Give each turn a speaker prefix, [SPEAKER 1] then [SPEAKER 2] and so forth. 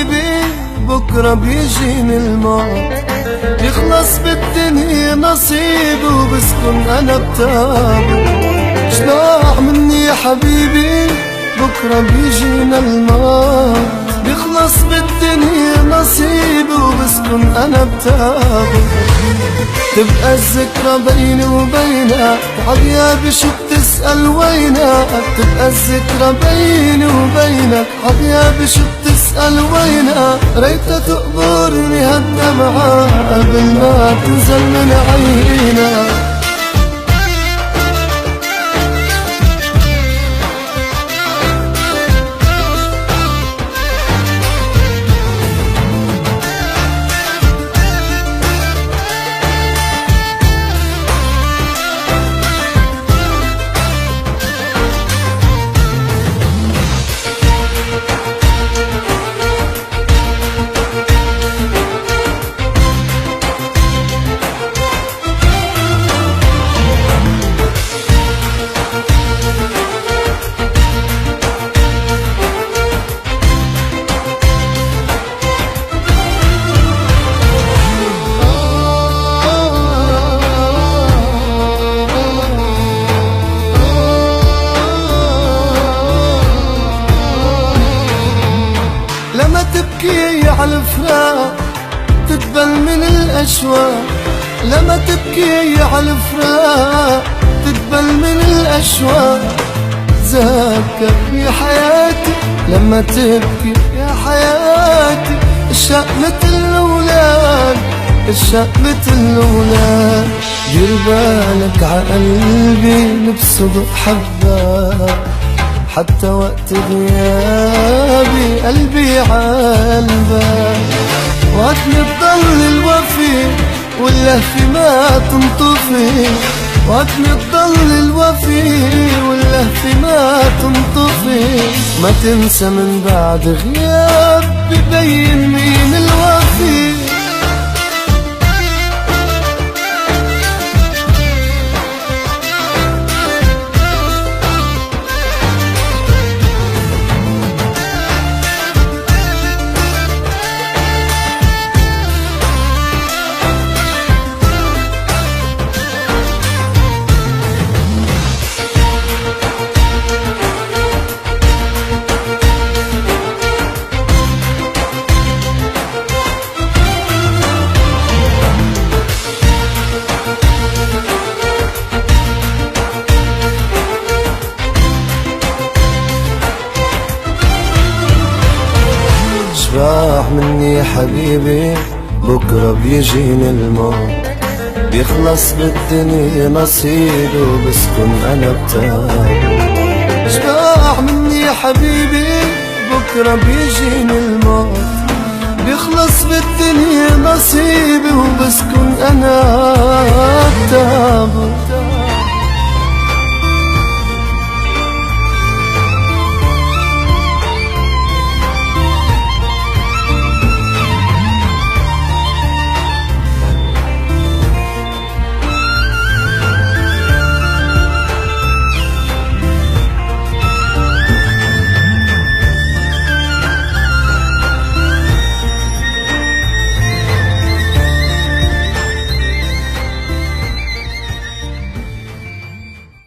[SPEAKER 1] حبيبي بكرة بيجيني الموت، يخلص بالدنيا نصيبي وبسكن أنا بتابه. شباح مني يا حبيبي بكرة بيجينا الموت، بيخلص بالدنيا نصيبي وبسكن أنا بتابه. تبقى الذكرى بيني وبينك عغيابي شو بتسأل وينك، تبقى الذكرى بيني وبينك عغيابي شو بتسأل وينك. ريتها تقبرني هالدمعة قبل ما تنزل من عينك. لما تبكي على الفراق تدبل من الأشواق، لما تبكي على الفراق تدبل من الأشواق. تذكر يا حياتي لما تبكي يا حياتي، الشق مثل الأولاد، الشق مثل الأولاد. دير بالك عقلبي نبسط حبك، حتى وقت غيابي قلبي عالبك. وقتني تضل الوفي واللهفة ما تنطفي، وقتني تضل الوفي واللهفة ما تنطفي. ما تنسى من بعد غياب ببين مين الوفي. راح مني حبيبي بكرة بيجيني الموت، بيخلص بالدنيا نصيبي وبسكن أنا بتابه. راح مني حبيبي بكرة بيجيني الموت، بيخلص بالدنيا نصيبي وبسكن أنا بتابه.